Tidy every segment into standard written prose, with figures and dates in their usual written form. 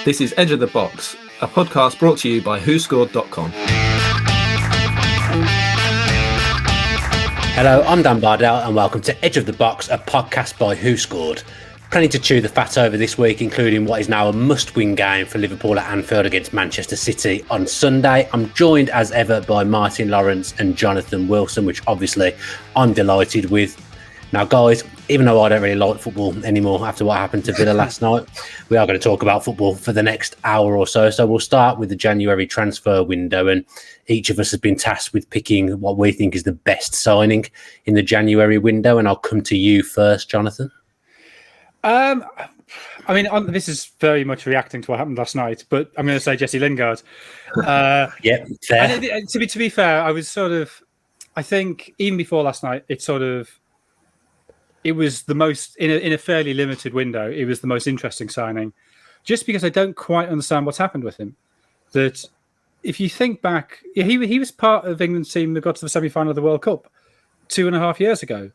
This is Edge of the Box, a podcast brought to you by WhoScored.com. Hello, I'm Dan Bardell and welcome to Edge of the Box, a podcast by WhoScored. Plenty to chew the fat over this week, including what is now a must-win game for Liverpool at Anfield against Manchester City on Sunday. I'm joined as ever by Martin, Laurence and Jonathan Wilson, which obviously I'm delighted with. Now, guys, even though I don't really like football anymore after what happened to Villa last night, we are going to talk about football for the next hour or so. So we'll start with the January transfer window, and each of us has been tasked with picking what we think is the best signing in the January window. And I'll come to you first, Jonathan. This is very much reacting to what happened last night, but I'm going to say Jesse Lingard. Yeah, fair. And to be fair, I think even before last night, it was the most, in a fairly limited window, it was the most interesting signing, just because I don't quite understand what's happened with him. That if you think back, he was part of England's team that got to the semi-final of the World Cup 2.5 years ago.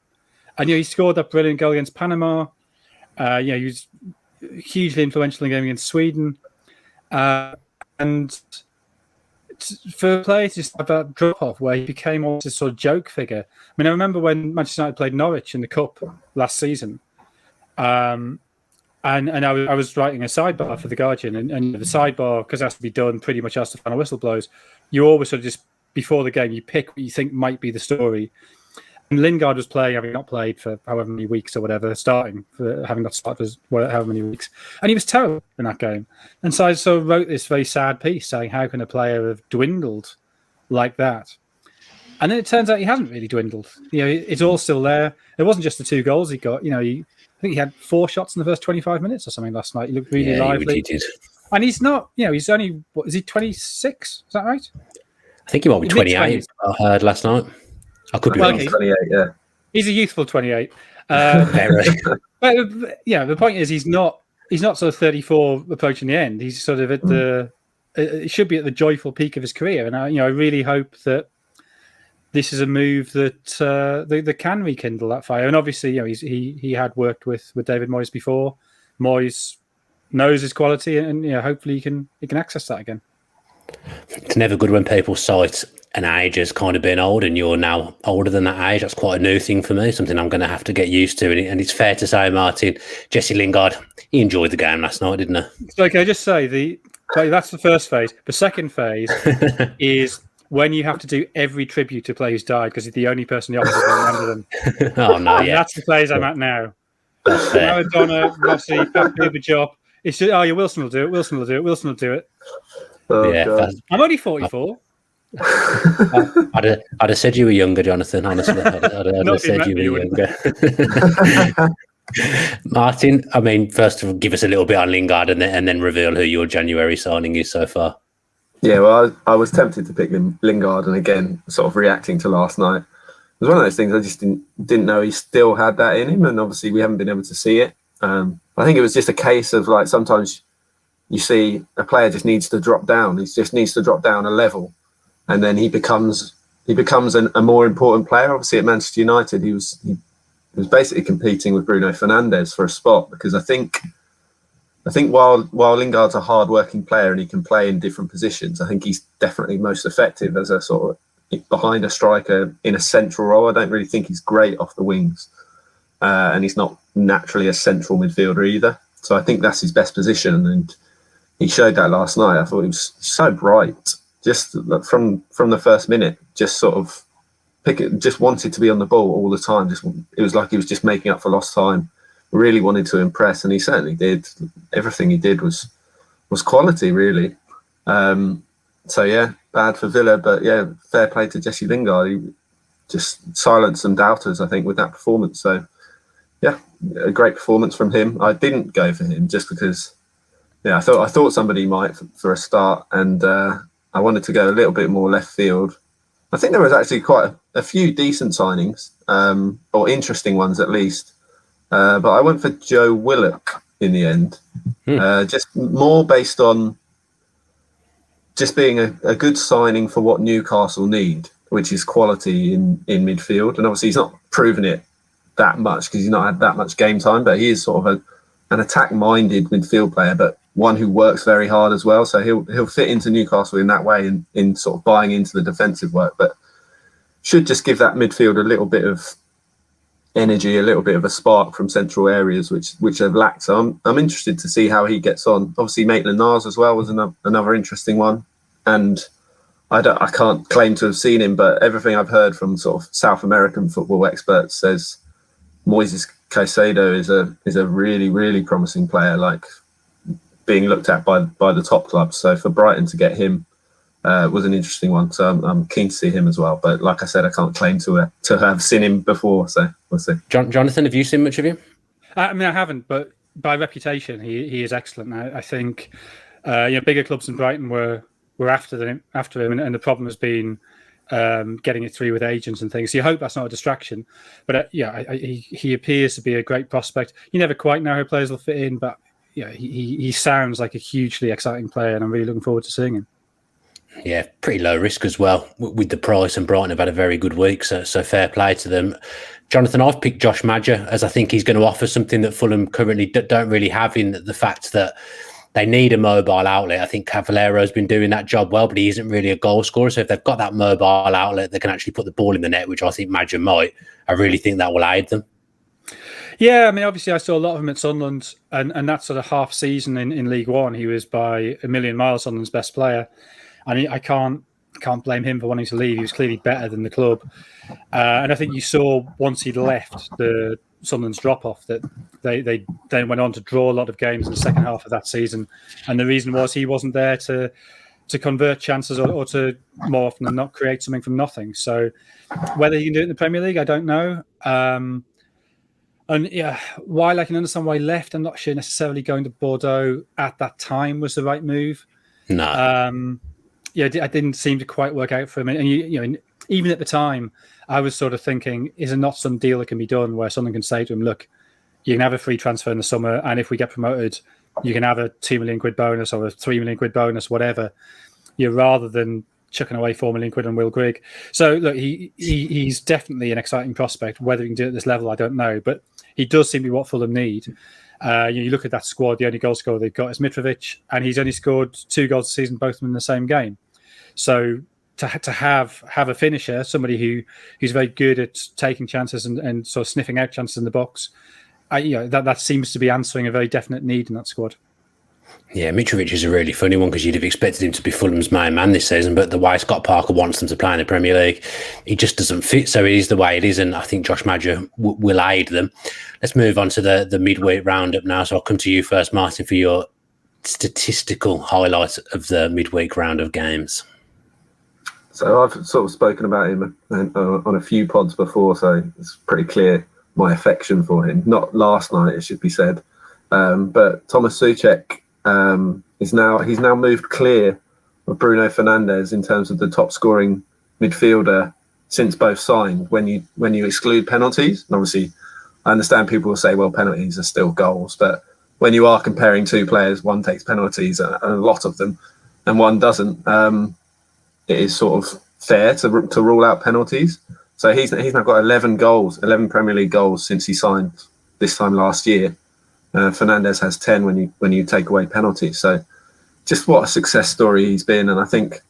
And he scored that brilliant goal against Panama. He was hugely influential in the game against Sweden. And for a player to just have that drop-off where he became almost a sort of joke figure. I mean, I remember when Manchester United played Norwich in the Cup last season. And I was writing a sidebar for The Guardian. And the sidebar, because it has to be done pretty much as the final whistle blows, you always sort of just, before the game, you pick what you think might be the story. And Lingard was playing, having not played for however many weeks or whatever, starting for having not started for however many weeks. And he was terrible in that game. And so I sort of wrote this very sad piece saying, how can a player have dwindled like that? And then it turns out he hasn't really dwindled. It's all still there. It wasn't just the 2 goals he got. I think he had 4 shots in the first 25 mints or something last night. He looked really lively. He did. And he's not, he's only, is he 26? Is that right? I think he might be 28, I heard last night. I could be wrong. 28, yeah. He's a youthful 28. Very. But the point is he's not sort of 34 approaching the end. He's sort of at it should be at the joyful peak of his career. And I really hope that this is a move that can rekindle that fire. And obviously, he had worked with David Moyes before. Moyes knows his quality, and hopefully he can access that again. It's never good when people cite an age as kind of being old, and you're now older than that age. That's quite a new thing for me, something I'm going to have to get used to. And it's fair to say, Martin, Jesse Lingard, he enjoyed the game last night, didn't he? So can I just say, that's the first phase. The second phase is when you have to do every tribute to a player who's died because he's the only person the office will remember them. Oh, no, yeah. That's the phase I'm at now. That's fair. Maradona, Rossi, Pep Job. It's just, Wilson will do it, Wilson will do it, Wilson will do it. Oh, yeah, I'm only 44. I'd have said you were younger, Jonathan. Honestly, I'd have said you were younger. Martin, first of all, give us a little bit on Lingard, and then reveal who your January signing is so far. Yeah, well, I was tempted to pick Lingard, and again, sort of reacting to last night. It was one of those things I just didn't know he still had that in him, and obviously we haven't been able to see it. I think it was just a case of sometimes you see a player just needs to drop down. He just needs to drop down a level, and then he becomes a more important player. Obviously, at Manchester United, he was basically competing with Bruno Fernandes for a spot, because I think while Lingard's a hard-working player and he can play in different positions, I think he's definitely most effective as a sort of behind a striker in a central role. I don't really think he's great off the wings, and he's not naturally a central midfielder either. So I think that's his best position, and he showed that last night. I thought he was so bright, just from the first minute. Just sort of just wanted to be on the ball all the time. It was like he was just making up for lost time. Really wanted to impress, and he certainly did. Everything he did was quality, really. So yeah, bad for Villa, but yeah, fair play to Jesse Lingard. He just silenced some doubters, I think, with that performance. So yeah, a great performance from him. I didn't go for him just because. Yeah, I thought somebody might for a start, and I wanted to go a little bit more left field. I think there was actually quite a few decent signings, or interesting ones at least. But I went for Joe Willock in the end, just more based on just being a good signing for what Newcastle need, which is quality in midfield. And obviously he's not proven it that much because he's not had that much game time, but he is sort of an attack-minded midfield player, but one who works very hard as well. So he'll fit into Newcastle in that way, in sort of buying into the defensive work, but should just give that midfield a little bit of energy, a little bit of a spark from central areas, which have lacked. So I'm interested to see how he gets on. Obviously, Maitland-Niles as well was another interesting one, and I can't claim to have seen him, but everything I've heard from sort of South American football experts says Moises Caicedo is a really, really promising player, like being looked at by the top clubs. So for Brighton to get him was an interesting one. So I'm keen to see him as well. But like I said, I can't claim to have seen him before. So we'll see. Jonathan, have you seen much of him? I mean, I haven't, but by reputation, he is excellent. I think bigger clubs than Brighton were after him, and the problem has been getting it through with agents and things. So you hope that's not a distraction. But he appears to be a great prospect. You never quite know how players will fit in, but he sounds like a hugely exciting player, and I'm really looking forward to seeing him. Yeah, pretty low risk as well with the price, and Brighton have had a very good week, so fair play to them. Jonathan, I've picked Josh Maja, as I think he's going to offer something that Fulham currently don't really have, in the fact that they need a mobile outlet. I think Cavallero's been doing that job well, but he isn't really a goal scorer. So if they've got that mobile outlet that can actually put the ball in the net, which I think Maja might, I really think that will aid them. Yeah, I mean, obviously, I saw a lot of him at Sunderland, and that sort of half season in League One, he was by a million miles Sunderland's best player. And I can't blame him for wanting to leave. He was clearly better than the club. And I think you saw once he'd left the Sunderland's drop-off that they then went on to draw a lot of games in the second half of that season. And the reason was he wasn't there to convert chances or to, more often than not, create something from nothing. So whether he can do it in the Premier League, I don't know. And yeah, while I can understand why he left, I'm not sure necessarily going to Bordeaux at that time was the right move. No. It didn't seem to quite work out for him. And even at the time, I was sort of thinking, is there not some deal that can be done where someone can say to him, look, you can have a free transfer in the summer, and if we get promoted, you can have a £2 million bonus or a £3 million bonus, whatever, rather than chucking away £4 million on Will Grigg. So look, he's definitely an exciting prospect. Whether he can do it at this level, I don't know, but he does seem to be what Fulham need. You look at that squad, the only goal scorer they've got is Mitrovic, and he's only scored 2 goals this season, both of them in the same game. So to have a finisher, somebody who's very good at taking chances and sort of sniffing out chances in the box, that seems to be answering a very definite need in that squad. Yeah, Mitrovic is a really funny one, because you'd have expected him to be Fulham's main man this season, but the way Scott Parker wants them to play in the Premier League, he just doesn't fit. So it is the way it is, and I think Josh Maja will aid them. Let's move on to the midweek roundup now. So I'll come to you first, Martin, for your statistical highlight of the midweek round of games. So I've sort of spoken about him on a few pods before, so it's pretty clear my affection for him. Not last night, it should be said, but Thomas Souček he's now moved clear of Bruno Fernandes in terms of the top scoring midfielder since both signed, when you exclude penalties. And obviously, I understand people will say, well, penalties are still goals, but when you are comparing two players, one takes penalties, and a lot of them, and one doesn't, it is sort of fair to rule out penalties. So he's now got 11 Premier League goals since he signed this time last year. Fernandes has 10 when you take away penalties. So just what a success story he's been. And I think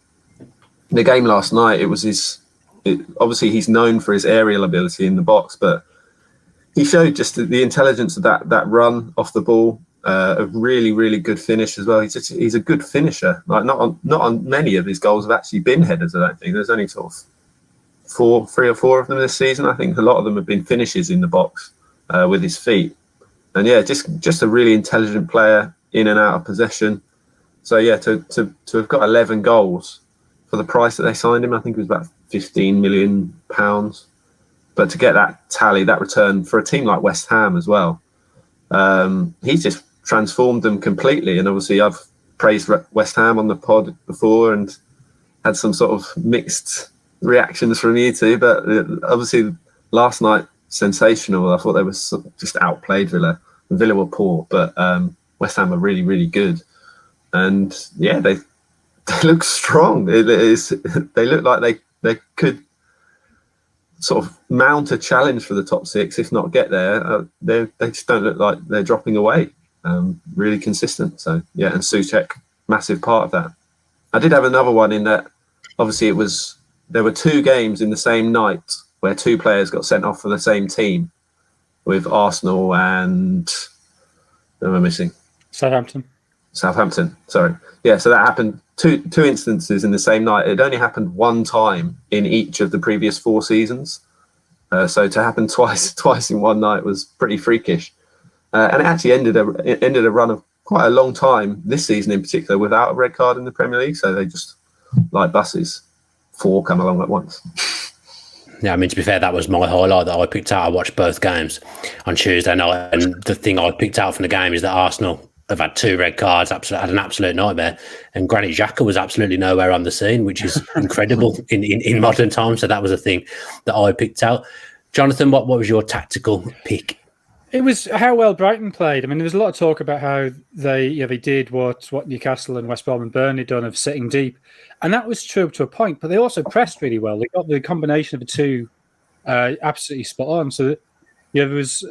the game last night, obviously he's known for his aerial ability in the box, but he showed just the intelligence of that run off the ball, a really, really good finish as well. He's a good finisher. Like not on many of his goals have actually been headers, I don't think. There's only sort of 3 or 4 of them this season. I think a lot of them have been finishes in the box with his feet. And yeah, just a really intelligent player, in and out of possession. So yeah, to have got 11 goals for the price that they signed him, I think it was about £15 million. But to get that tally, that return for a team like West Ham as well, he's just transformed them completely. And obviously, I've praised West Ham on the pod before and had some sort of mixed reactions from you two. But obviously, last night, sensational. I thought they were just outplayed Villa. Villa were poor, but West Ham are really, really good. And yeah, they look strong. They look like they could sort of mount a challenge for the top 6, if not get there. They just don't look like they're dropping away. really consistent. So yeah, and Souček, massive part of that. I did have another one in that. Obviously, there were 2 games in the same night where 2 players got sent off for the same team, with Arsenal and who am I missing? Southampton. Sorry. Yeah, so that happened 2 instances in the same night. It only happened 1 time in each of the previous 4 seasons. So to happen twice in one night was pretty freakish. And it actually ended a run of quite a long time this season in particular without a red card in the Premier League. So they just, like buses, 4 come along at once. Yeah, I mean, to be fair, that was my highlight that I picked out. I watched both games on Tuesday night, and the thing I picked out from the game is that Arsenal have had 2 red cards, had an absolute nightmare, and Granit Xhaka was absolutely nowhere on the scene, which is incredible in modern times. So that was a thing that I picked out. Jonathan, what was your tactical pick? It was how well Brighton played. I mean, there was a lot of talk about how they did what Newcastle and West Brom and Burnley done of sitting deep, and that was true up to a point. But they also pressed really well. They got the combination of the 2 absolutely spot on. So there was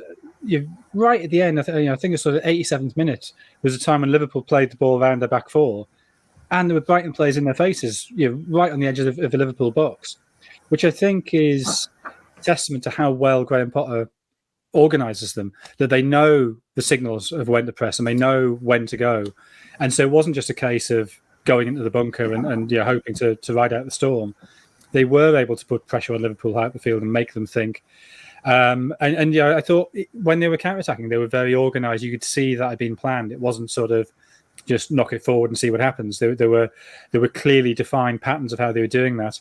right at the end. I think it was sort of 87th minute. There was a time when Liverpool played the ball around their back 4, and there were Brighton players in their faces, right on the edge of the Liverpool box, which I think is a testament to how well Graham Potter organises them, that they know the signals of when to press and they know when to go. And so it wasn't just a case of going into the bunker and hoping to ride out the storm. They were able to put pressure on Liverpool out the field and make them think. I thought when they were counter-attacking, they were very organised. You could see that had been planned. It wasn't sort of just knock it forward and see what happens. There were clearly defined patterns of how they were doing that.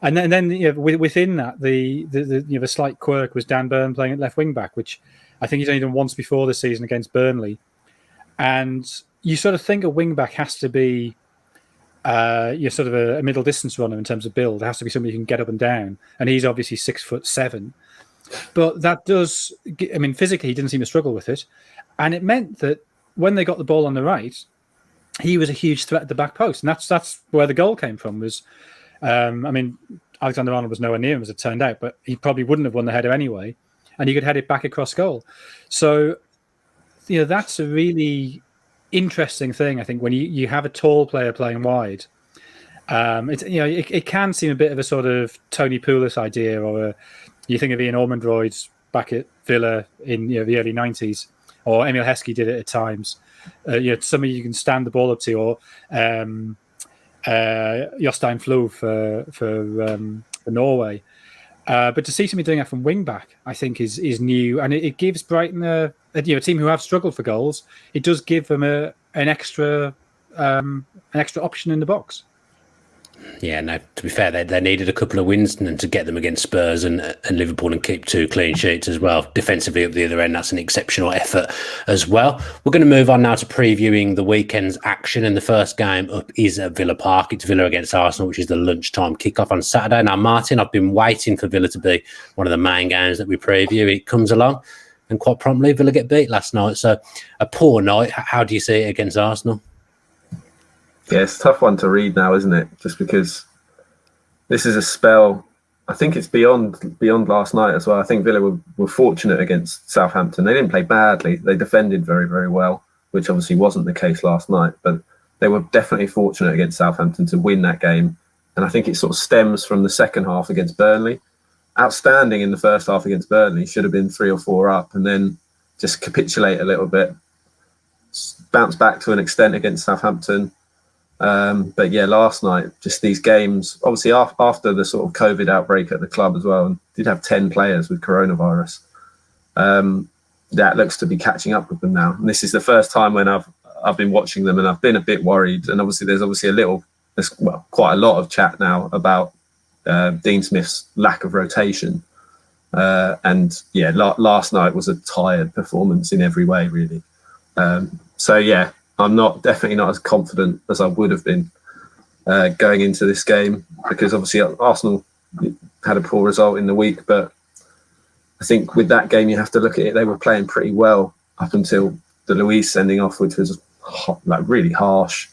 And then within that, the slight quirk was Dan Burn playing at left wing back, which I think he's only done once before this season against Burnley. And you sort of think a wing back has to be sort of a middle distance runner in terms of build. It has to be somebody who can get up and down. And he's obviously 6'7". But that does, I mean, physically he didn't seem to struggle with it. And it meant that when they got the ball on the right, he was a huge threat at the back post. And that's where the goal came from was, Alexander-Arnold was nowhere near him as it turned out, but he probably wouldn't have won the header anyway, and he could head it back across goal. So, that's a really interesting thing, I think, when you have a tall player playing wide. It can seem a bit of a sort of Tony Pulis idea, or you think of Ian Ormondroyd back at Villa in the early 90s, or Emil Heskey did it at times. Somebody you can stand the ball up to, or Jostein Flo for Norway. But to see somebody doing that from wing back, I think is new, and it gives Brighton a team who have struggled for goals. It does give them an extra option in the box. Yeah, no, to be fair, they needed a couple of wins and to get them against Spurs and Liverpool and keep 2 clean sheets as well. Defensively up the other end, that's an exceptional effort as well. We're going to move on now to previewing the weekend's action, and the first game up is at Villa Park. It's Villa against Arsenal, which is the lunchtime kickoff on Saturday. Now, Martin, I've been waiting for Villa to be one of the main games that we preview. It comes along, and quite promptly, Villa get beat last night. So a poor night. How do you see it against Arsenal? Yeah, it's a tough one to read now, isn't it? Just because this is a spell. I think it's beyond last night as well. I think Villa were fortunate against Southampton. They didn't play badly. They defended very, very well, which obviously wasn't the case last night. But they were definitely fortunate against Southampton to win that game. And I think it sort of stems from the second half against Burnley. Outstanding in the first half against Burnley. Should have been 3 or 4 up, and then just capitulate a little bit. Bounce back to an extent against Southampton. But yeah, last night, just these games, obviously after the sort of COVID outbreak at the club as well, and did have 10 players with coronavirus. That looks to be catching up with them now. And this is the first time when I've been watching them, and I've been a bit worried. And obviously there's quite a lot of chat now about Dean Smith's lack of rotation. And yeah, last night was a tired performance in every way, really. So yeah, I'm definitely not as confident as I would have been going into this game, because obviously Arsenal had a poor result in the week. But I think with that game, you have to look at it. They were playing pretty well up until the Luiz sending off, which was really harsh.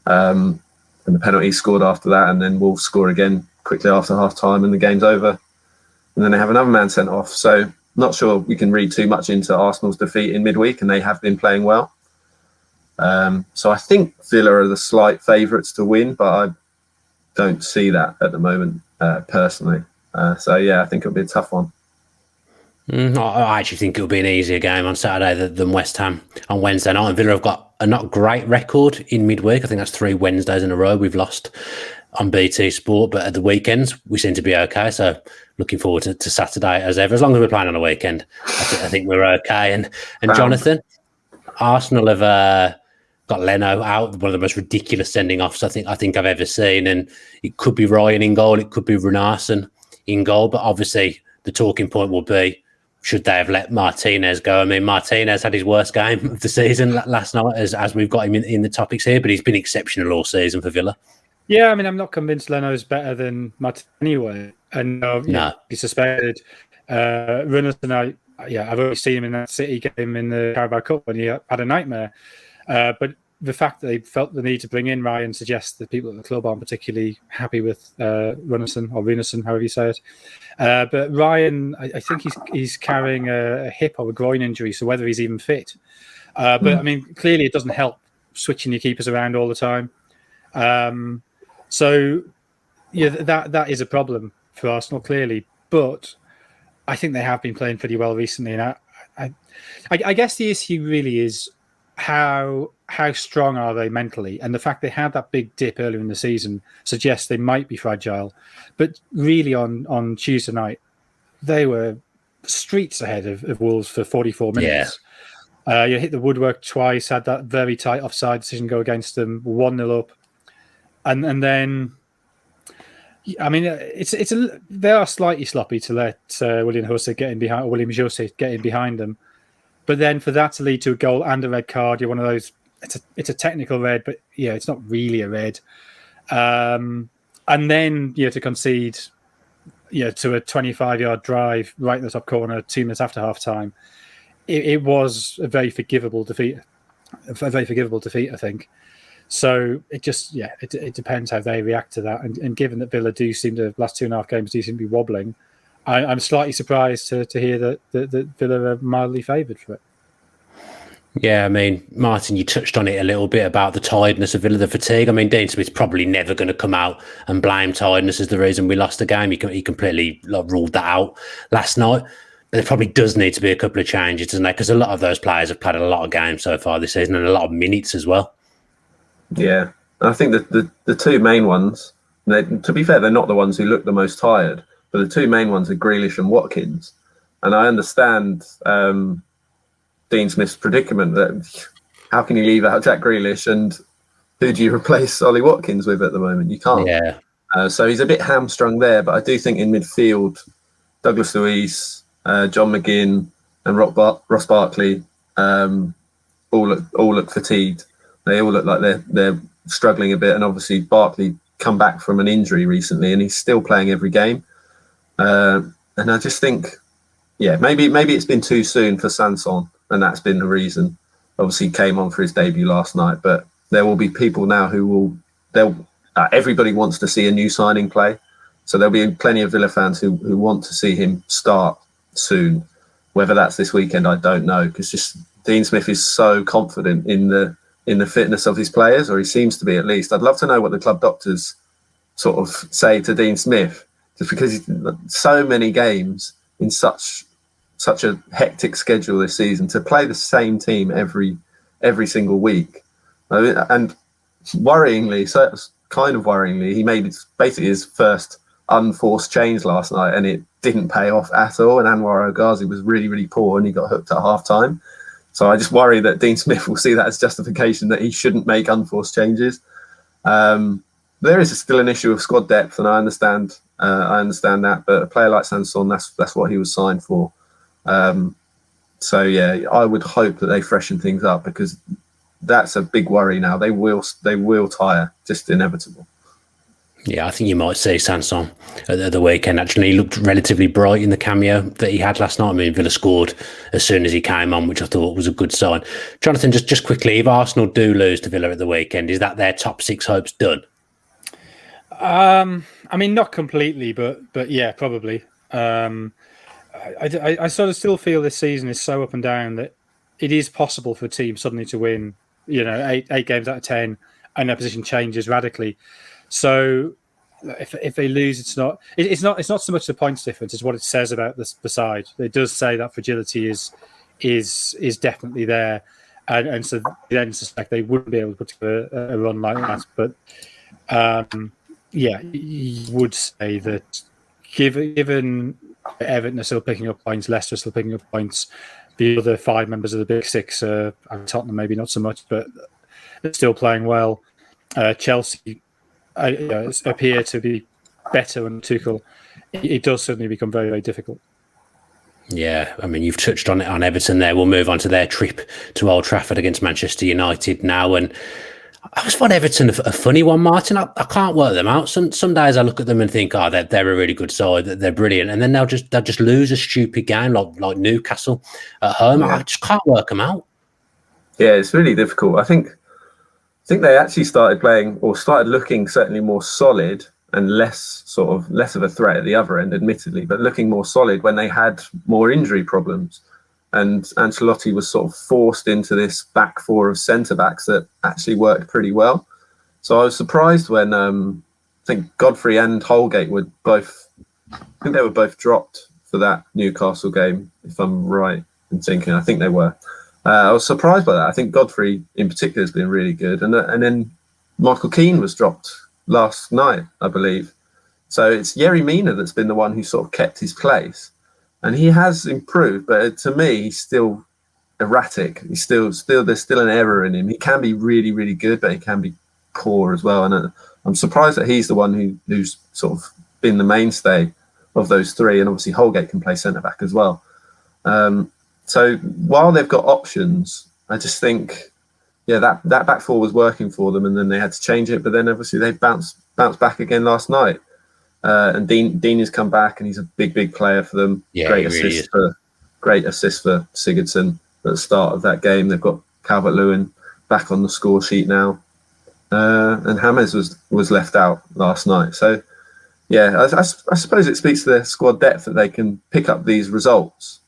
And the penalty scored after that, and then Wolves score again quickly after half time, and the game's over. And then they have another man sent off. So not sure we can read too much into Arsenal's defeat in midweek, and they have been playing well. So I think Villa are the slight favourites to win, but I don't see that at the moment personally. So yeah, I think it'll be a tough one. I actually think it'll be an easier game on Saturday than West Ham on Wednesday night. And Villa have got a not great record in midweek. I think that's 3 Wednesdays in a row we've lost on BT Sport, but at the weekends we seem to be okay. So looking forward to Saturday as ever. As long as we're playing on a weekend, I think we're okay. And Jonathan, Arsenal have got Leno out, one of the most ridiculous sending offs I think I've ever seen. And it could be Ryan in goal, it could be Runarsson in goal, but obviously the talking point will be, should they have let Martinez go? I mean, Martinez had his worst game of the season last night, as we've got him in the topics here, but he's been exceptional all season for Villa. Yeah, I mean, I'm not convinced Leno's better than Martinez anyway. And No. He's suspended. Runners tonight, I've already seen him in that City game in the Carabao Cup when he had a nightmare. But the fact that they felt the need to bring in Ryan suggests that people at the club aren't particularly happy with Runarsson, however you say it. But Ryan, I think he's carrying a hip or a groin injury, so whether he's even fit. But I mean, clearly it doesn't help switching your keepers around all the time. So yeah, that is a problem for Arsenal, clearly. But I think they have been playing pretty well recently, and I guess the issue really is how strong are they mentally, and the fact they had that big dip earlier in the season suggests they might be fragile. But really, on Tuesday night, they were streets ahead of Wolves for 44 minutes. You hit the woodwork twice, had that very tight offside decision go against them, 1-0 up, and then. I mean, they are slightly sloppy to let William Jose get in behind them, but then for that to lead to a goal and a red card, you're one of those. It's a technical red, but yeah, it's not really a red. And then to concede, to a 25-yard drive right in the top corner 2 minutes after half time, it was a very forgivable defeat. I think. So it just, it depends how they react to that. And given that Villa last 2.5 games do seem to be wobbling, I'm slightly surprised to hear that Villa are mildly favoured for it. Yeah, I mean, Martin, you touched on it a little bit about the tiredness of Villa, the fatigue. I mean, Dean Smith's probably never going to come out and blame tiredness as the reason we lost the game. He completely ruled that out last night. But there probably does need to be a couple of changes, doesn't there? Because a lot of those players have played a lot of games so far this season and a lot of minutes as well. Yeah, I think that the two main ones, to be fair, they're not the ones who look the most tired, but the two main ones are Grealish and Watkins. And I understand Dean Smith's predicament that how can you leave out Jack Grealish and who do you replace Ollie Watkins with at the moment? You can't. Yeah. So he's a bit hamstrung there, but I do think in midfield, Douglas Luiz, John McGinn and Ross Barkley all look fatigued. They all look like they're struggling a bit, and obviously Barkley come back from an injury recently, and he's still playing every game. And I just think, maybe it's been too soon for Sanson, and that's been the reason. Obviously, he came on for his debut last night, but there will be people now who everybody wants to see a new signing play, so there'll be plenty of Villa fans who want to see him start soon. Whether that's this weekend, I don't know, because just Dean Smith is so confident in the fitness of his players, or he seems to be at least. I'd love to know what the club doctors sort of say to Dean Smith, just because he's so many games in such a hectic schedule this season to play the same team every single week. And worryingly, he made basically his first unforced change last night, and it didn't pay off at all. And Anwar El-Ghazi was really, really poor, and he got hooked at half time. So I just worry that Dean Smith will see that as justification that he shouldn't make unforced changes. There is still an issue of squad depth, and I understand that. But a player like Sanson, that's what he was signed for. So yeah, I would hope that they freshen things up, because that's a big worry now. They will tire, just inevitable. Yeah, I think you might see Sanson at the weekend. Actually, he looked relatively bright in the cameo that he had last night. I mean, Villa scored as soon as he came on, which I thought was a good sign. Jonathan, just quickly, if Arsenal do lose to Villa at the weekend, is that their top 6 hopes done? I mean, not completely, but yeah, probably. I sort of still feel this season is so up and down that it is possible for a team suddenly to win, eight games out of 10, and their position changes radically. So if they lose, it's not so much the points difference; it's what it says about the side. It does say that fragility is definitely there, and so then suspect they wouldn't be able to put together a run like that. But you would say that given Everton are still picking up points, Leicester are still picking up points, the other 5 members of the Big Six, Tottenham maybe not so much, but they're still playing well. Chelsea appear to be better under Tuchel. It does suddenly become very, very difficult. Yeah, I mean, you've touched on it on Everton there. We'll move on to their trip to Old Trafford against Manchester United now. And I just find Everton a funny one, Martin. I can't work them out. Some days I look at them and think, they're a really good side, they're brilliant. And then they'll just lose a stupid game like Newcastle at home. Yeah. I just can't work them out. Yeah, it's really difficult. I think they actually started playing or started looking certainly more solid and less of a threat at the other end, admittedly, but looking more solid when they had more injury problems. And Ancelotti was sort of forced into this back four of centre-backs that actually worked pretty well. So I was surprised when I think Godfrey and Holgate were both dropped for that Newcastle game, if I'm right in thinking. I think they were. I was surprised by that. I think Godfrey in particular has been really good. And then Michael Keane was dropped last night, I believe. So it's Yerry Mina that's been the one who sort of kept his place. And he has improved, but to me, he's still erratic. He's still there's still an error in him. He can be really, really good, but he can be poor as well. And I'm surprised that he's the one who's sort of been the mainstay of those three. And obviously Holgate can play centre-back as well. So while they've got options, I just think, that back four was working for them, and then they had to change it. But then obviously they bounced back again last night. And Dean has come back, and he's a big player for them. Yeah, great assist for Sigurdsson at the start of that game. They've got Calvert-Lewin back on the score sheet now, and James was left out last night. So I suppose it speaks to their squad depth that they can pick up these results.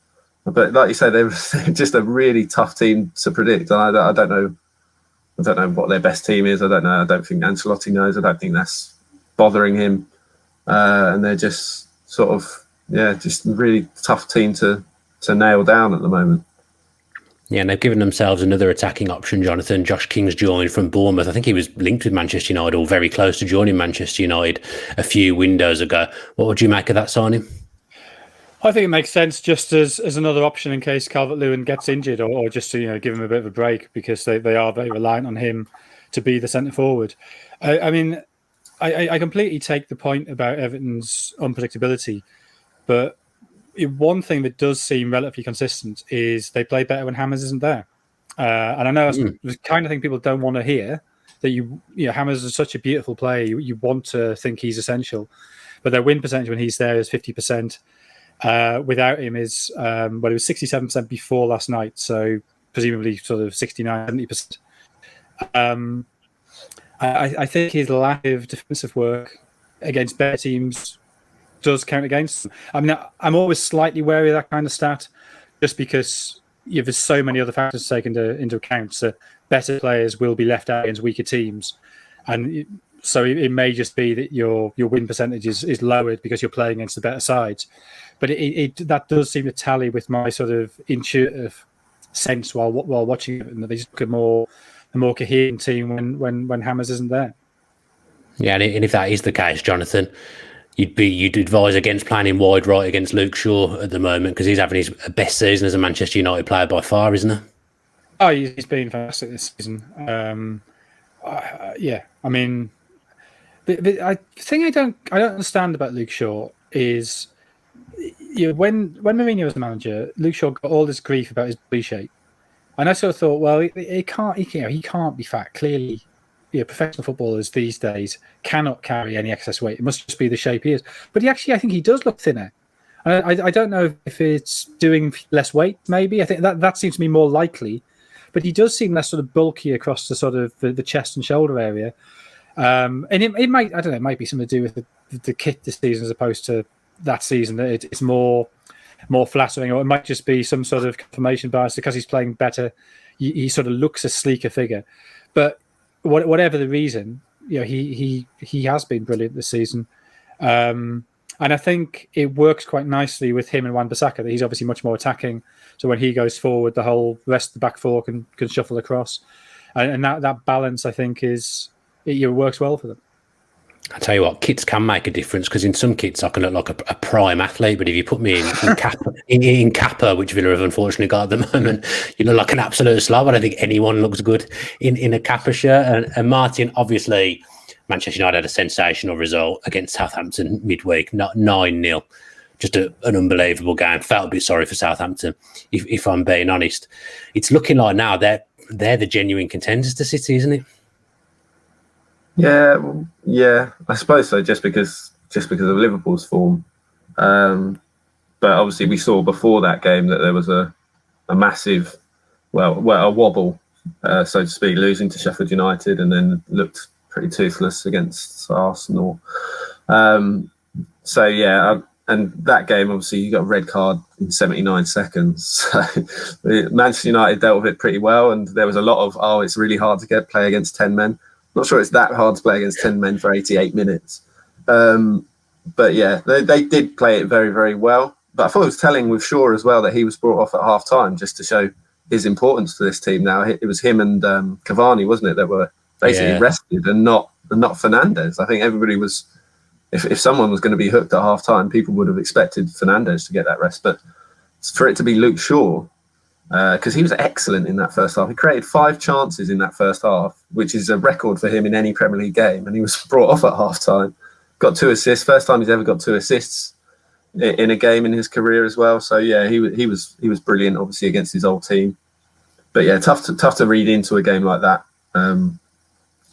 But like you say, they're just a really tough team to predict. And I don't know what their best team is. I don't know. I don't think Ancelotti knows. I don't think that's bothering him. And they're just sort of, just a really tough team to nail down at the moment. Yeah, and they've given themselves another attacking option, Jonathan. Josh King's joined from Bournemouth. I think he was linked with Manchester United or very close to joining Manchester United a few windows ago. What would you make of that signing? I think it makes sense just as another option in case Calvert-Lewin gets injured or just to give him a bit of a break, because they are very reliant on him to be the centre forward. I mean, I completely take the point about Everton's unpredictability, but one thing that does seem relatively consistent is they play better when James isn't there. And I know that's the kind of thing people don't want to hear, that James is such a beautiful player. You want to think he's essential, but their win percentage when he's there is 50%. Without him is it was 67% before last night, so presumably sort of 69-70%. I think his lack of defensive work against better teams does count against him. I mean, I'm always slightly wary of that kind of stat, just because there's so many other factors to take into account. So better players will be left out against weaker teams, and so it may just be that your win percentage is lowered because you're playing against the better sides. But that does seem to tally with my sort of intuitive sense while watching it, and that they just look a more coherent team when James isn't there. Yeah, and if that is the case, Jonathan, you'd advise against playing him wide right against Luke Shaw at the moment, because he's having his best season as a Manchester United player by far, isn't he? Oh, he's been fantastic this season. I mean, the thing I don't understand about Luke Shaw is, when Mourinho was the manager, Luke Shaw got all this grief about his body shape, and I sort of thought, well, he can't be fat. Clearly, professional footballers these days cannot carry any excess weight. It must just be the shape he is. But I think he does look thinner. I don't know if it's doing less weight. Maybe I think that seems to be more likely. But he does seem less sort of bulky across the sort of the chest and shoulder area. And it might, I don't know, it might be something to do with the kit this season as opposed to that season. It's more more flattering, or it might just be some sort of confirmation bias because he's playing better. He sort of looks a sleeker figure. But whatever the reason, he has been brilliant this season. And I think it works quite nicely with him and Wan-Bissaka that he's obviously much more attacking. So when he goes forward, the whole rest of the back four can shuffle across. And that balance, I think, it works well for them. I tell you what, kits can make a difference because in some kits I can look like a prime athlete, but if you put me in Kappa, which Villa have unfortunately got at the moment, you look like an absolute slob. I don't think anyone looks good in a Kappa shirt. And Martin, obviously, Manchester United had a sensational result against Southampton midweek, not 9-0. Just an unbelievable game. Felt a bit sorry for Southampton, if I'm being honest. It's looking like now they're the genuine contenders to City, isn't it? Yeah, I suppose so. Just because of Liverpool's form, but obviously we saw before that game that there was a massive, a wobble, so to speak, losing to Sheffield United, and then looked pretty toothless against Arsenal. And that game, obviously, you got a red card in 79 seconds. So Manchester United dealt with it pretty well, and there was a lot of, it's really hard to play against 10 men. Not sure it's that hard to play against 10 men for 88 minutes. But yeah, they did play it very, very well. But I thought it was telling with Shaw as well that he was brought off at half-time just to show his importance to this team now. It was him and Cavani, wasn't it, that were basically rested and not Fernandes. I think everybody was... If someone was going to be hooked at half-time, people would have expected Fernandes to get that rest. But for it to be Luke Shaw, because he was excellent in that first half. He created 5 chances in that first half, which is a record for him in any Premier League game. And he was brought off at half-time. Got 2 assists. First time he's ever got 2 assists in a game in his career as well. So, yeah, he was brilliant, obviously, against his old team. But, yeah, tough to read into a game like that.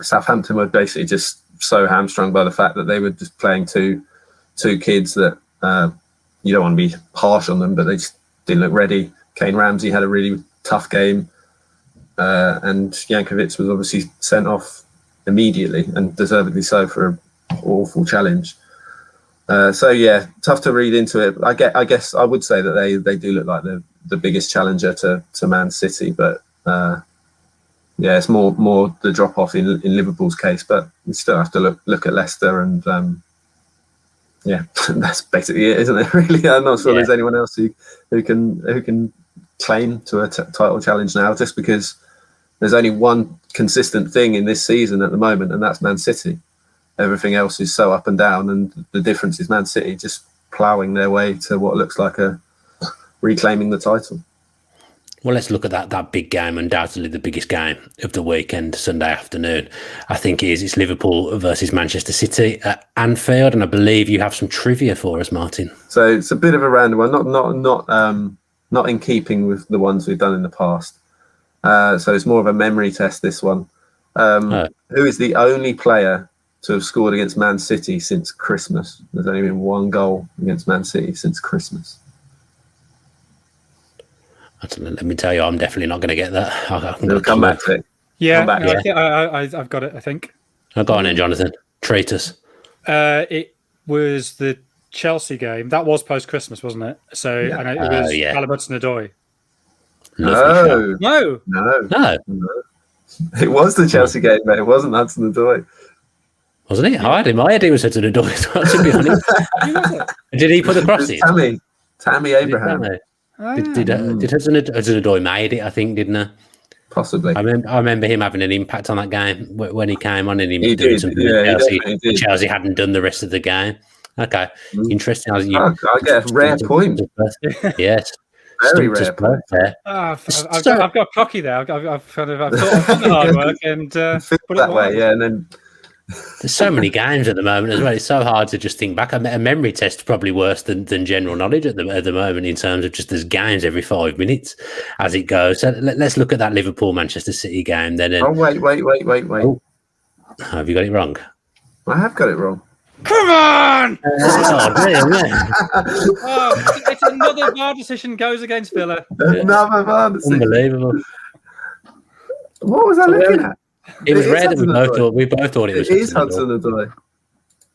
Southampton were basically just so hamstrung by the fact that they were just playing two kids that you don't want to be harsh on them, but they just didn't look ready. Kane Ramsey had a really tough game, and Jankovic was obviously sent off immediately and deservedly so for an awful challenge. So yeah, tough to read into it. I guess I would say that they do look like the biggest challenger to Man City, but yeah, it's more the drop off in Liverpool's case, but we still have to look at Leicester, and yeah, that's basically it, isn't it? Really, I'm not sure there's anyone else who can claim to a title challenge now, just because there's only one consistent thing in this season at the moment, and that's Man City. Everything else is so up and down, and the difference is Man City just ploughing their way to what looks like reclaiming the title. Well, let's look at that big game, undoubtedly the biggest game of the weekend, Sunday afternoon. I think it's Liverpool versus Manchester City at Anfield, and I believe you have some trivia for us, Martin. So it's a bit of a random one, not in keeping with the ones we've done in the past. So it's more of a memory test, this one. Who is the only player to have scored against Man City since Christmas? There's only been 1 goal against Man City since Christmas. Let me tell you, I'm definitely not going to get that. We'll come back to it. Yeah, I've got it, I think. Go on then, Jonathan. Treat us. It was the Chelsea game. That was post-Christmas, wasn't it? So and it was Hudson-Odoi. No. It was the Chelsea game, mate. It wasn't Hudson-Odoi. Wasn't it? I had in my head it was Hudson-Odoi as well, to be honest. Did he put the cross in? Tammy Abraham. Did Hudson-Odoi made it, I think, didn't he? Possibly. I remember him having an impact on that game when he came on, and him doing did, something Chelsea hadn't done the rest of the game. Okay, interesting. I get a rare point. Yes. Very rare point. I've got cocky there. I've done the hard work and put it that way. Yeah, and then there's so many games at the moment as well. It's so hard to just think back. A memory test is probably worse than general knowledge at the moment, in terms of just there's games every 5 minutes as it goes. So let's look at that Liverpool-Manchester City game then. Wait. Oh, have you got it wrong? I have got it wrong. Come on! It's another VAR decision goes against Villa. Another VAR decision. Unbelievable. What was I looking at? It was rare that we both thought it was. It is Hudson-Odoi.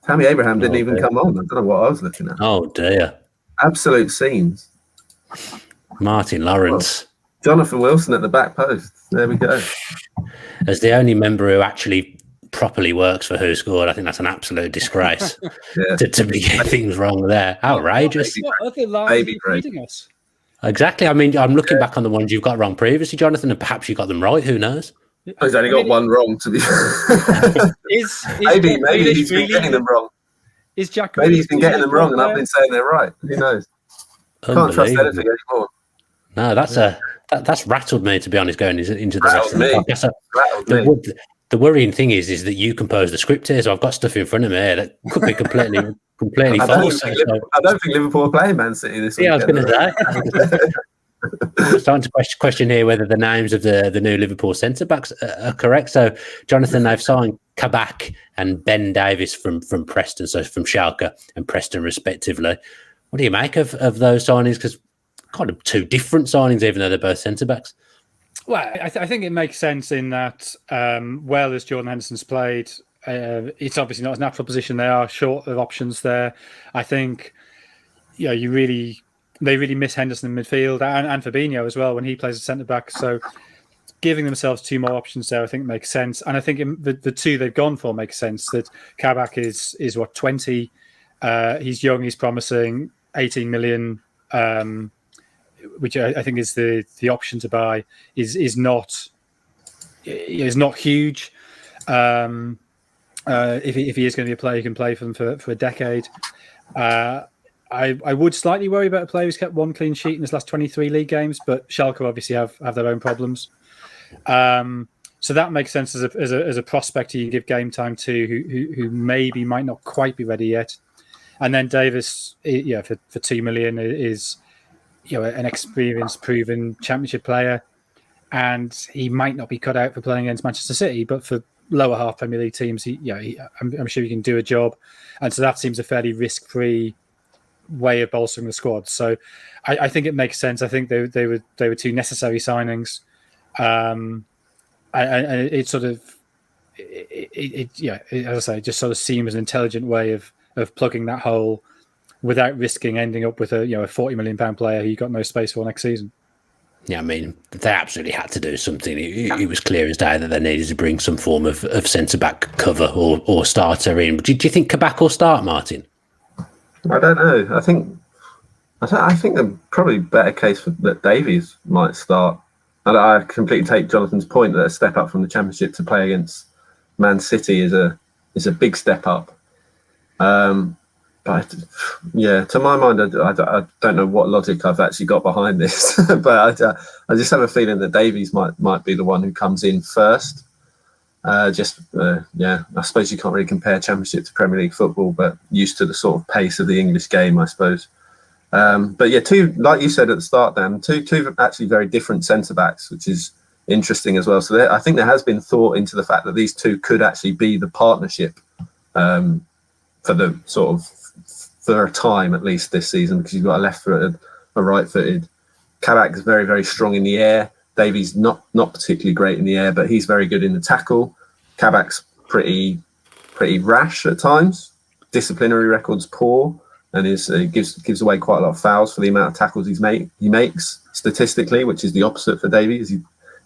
Tammy Abraham didn't even come on. I don't know what I was looking at. Oh dear! Absolute scenes. Martin Laurence. Jonathan Wilson at the back post. There we go. As the only member who actually properly works for Who Scored, I think that's an absolute disgrace to be getting things wrong there. Outrageous. What other lies are you feeding us? Exactly. I mean, I'm looking back on the ones you've got wrong previously, Jonathan, and perhaps you got them right. Who knows? He's only got one wrong, to be fair. Maybe he's been getting them wrong. Maybe he's been getting them wrong, and I've been saying they're right. Who knows? Can't trust anything anymore. No, that's rattled me, to be honest, going into the rest of the podcast. The worrying thing is that you compose the script here, so I've got stuff in front of me here that could be completely false. I don't think Liverpool are playing Man City this week. Yeah, I was going to say. I'm starting to question here whether the names of the new Liverpool centre backs are correct. So, Jonathan, they've signed Kabak and Ben Davies from Preston, so from Schalke and Preston respectively. What do you make of those signings? Because kind of two different signings, even though they're both centre backs. Well, I think it makes sense in that, well as Jordan Henderson's played, it's obviously not his natural position. They are short of options there. I think, they really miss Henderson in midfield and Fabinho as well when he plays a centre back. So giving themselves two more options there, I think makes sense. And I think the two they've gone for makes sense. That Kabak is what, 20. He's young, he's promising, 18 million. Which I think is the option to buy is not huge. If he is going to be a player who can play for them for a decade, I would slightly worry about a player who's kept one clean sheet in his last 23 league games, but Schalke obviously have their own problems. So that makes sense as a prospect you can give game time to who maybe might not quite be ready yet. And then Davis, for 2 million is an experienced, proven Championship player, and he might not be cut out for playing against Manchester City, but for lower half Premier League teams, I'm sure he can do a job, and so that seems a fairly risk-free way of bolstering the squad. So I think it makes sense. I think they were two necessary signings, and it sort of as I say, it just sort of seems an intelligent way of plugging that hole without risking ending up with a £40 million player who you got no space for next season. Yeah, I mean, they absolutely had to do something. It was clear as day that they needed to bring some form of centre-back cover or starter in. Do you think Kabak will start, Martin? I don't know. I think the probably better case that Davies might start. And I completely take Jonathan's point that a step up from the Championship to play against Man City is a big step up. But to my mind, I don't know what logic I've actually got behind this, but I just have a feeling that Davies might be the one who comes in first. I suppose you can't really compare Championship to Premier League football, but used to the sort of pace of the English game, I suppose. Two, like you said at the start, Dan, two actually very different centre backs, which is interesting as well. So I think there has been thought into the fact that these two could actually be the partnership for the sort of for a time at least this season, because you've got a left-footed, a right-footed. Kabak is very, very strong in the air. Davies not particularly great in the air, but he's very good in the tackle. Kabak's pretty rash at times. Disciplinary record's poor, and gives away quite a lot of fouls for the amount of tackles he makes statistically, which is the opposite for Davies.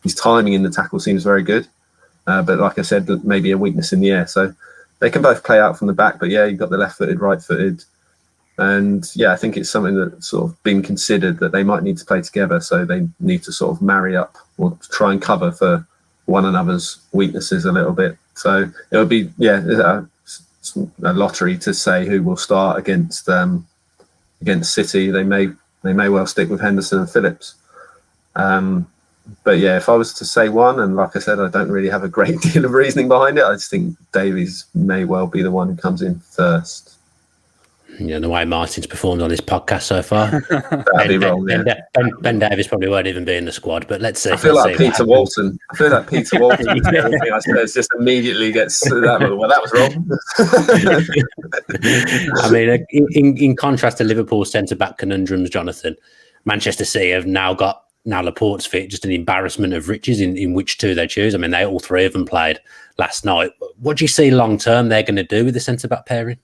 His timing in the tackle seems very good, but like I said, maybe a weakness in the air. So they can both play out from the back, but you've got the left-footed, right-footed. And I think it's something that's sort of been considered that they might need to play together. So they need to sort of marry up or try and cover for one another's weaknesses a little bit. So it would be, a lottery to say who will start against City. They may well stick with Henderson and Phillips. But if I was to say one, and like I said, I don't really have a great deal of reasoning behind it, I just think Davies may well be the one who comes in first. The way Martin's performed on this podcast so far. That'd be wrong. Ben Davies probably won't even be in the squad, but let's see. I feel like Peter Walton. Everything I suppose just immediately gets that. Well, that was wrong. I mean, in contrast to Liverpool's centre-back conundrums, Jonathan, Manchester City have now got Laporte's fit, just an embarrassment of riches in which two they choose. I mean, all three of them played last night. What do you see long-term they're going to do with the centre-back pairing?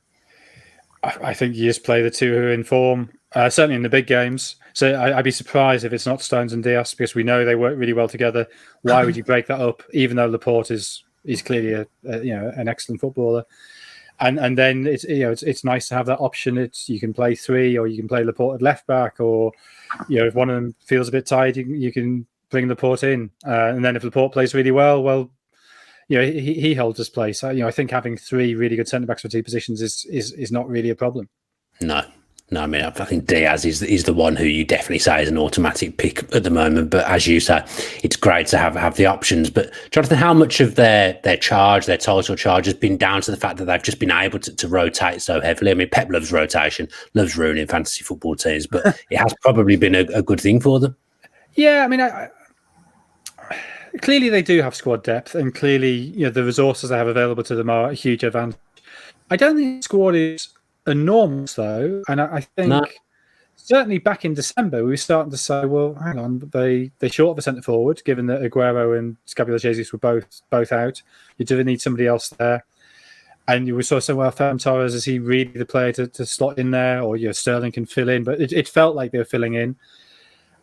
I think you just play the two who are in form, certainly in the big games. So I'd be surprised if it's not Stones and Diaz, because we know they work really well together. Why would you break that up? Even though Laporte is clearly an excellent footballer, and then it's nice to have that option. You can play three, or you can play Laporte at left back, or if one of them feels a bit tired, you can bring Laporte in, and then if Laporte plays really well, he holds his place. I think having three really good centre backs for two positions is not really a problem. No, I mean, I think Diaz is the one who you definitely say is an automatic pick at the moment. But as you say, it's great to have the options. But Jonathan, how much of their title charge has been down to the fact that they've just been able to rotate so heavily? I mean, Pep loves rotation, loves ruining fantasy football teams, but it has probably been a good thing for them. Yeah, I mean, clearly they do have squad depth, and clearly the resources they have available to them are a huge advantage. I don't think the squad is enormous though, and I think certainly back in December we were starting to say, well, hang on, they short of a centre forward, given that Aguero and Gabriel Jesus were both out. You do need somebody else there, and you were sort of saying, well, Ferran Torres, is he really the player to slot in there, or Sterling can fill in? But it felt like they were filling in,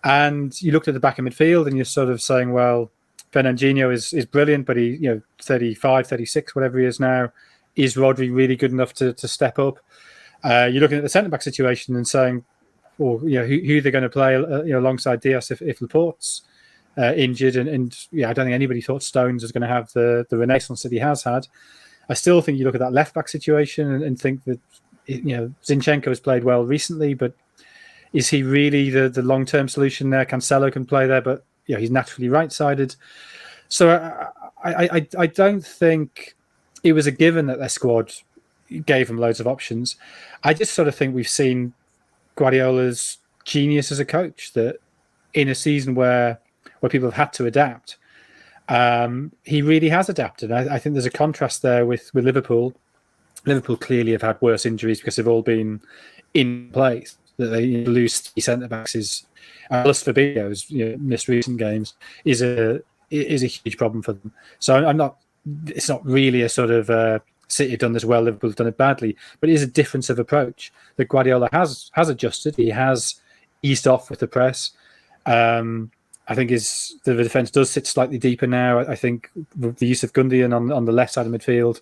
and you looked at the back of midfield and you're sort of saying, well, Fernandinho is brilliant, but he 35, 36, whatever he is now. Is Rodri really good enough to step up? You're looking at the centre back situation and saying, well, who they're going to play alongside Diaz if Laporte's injured, and I don't think anybody thought Stones was going to have the renaissance that he has had. I still think you look at that left back situation and think that Zinchenko has played well recently, but is he really the long term solution there? Cancelo can play there, but he's naturally right sided. So I don't think it was a given that their squad gave them loads of options. I just sort of think we've seen Guardiola's genius as a coach, that in a season where people have had to adapt, he really has adapted. I think there's a contrast there with Liverpool. Liverpool clearly have had worse injuries because they've all been in place. That they lose three centre-backs plus Fabinho's missed recent games is a huge problem for them. So it's not really a sort of City have done this well, Liverpool have done it badly, but it is a difference of approach that Guardiola has adjusted. He has eased off with the press. I think the defence does sit slightly deeper now. I think the use of Gundogan on the left side of midfield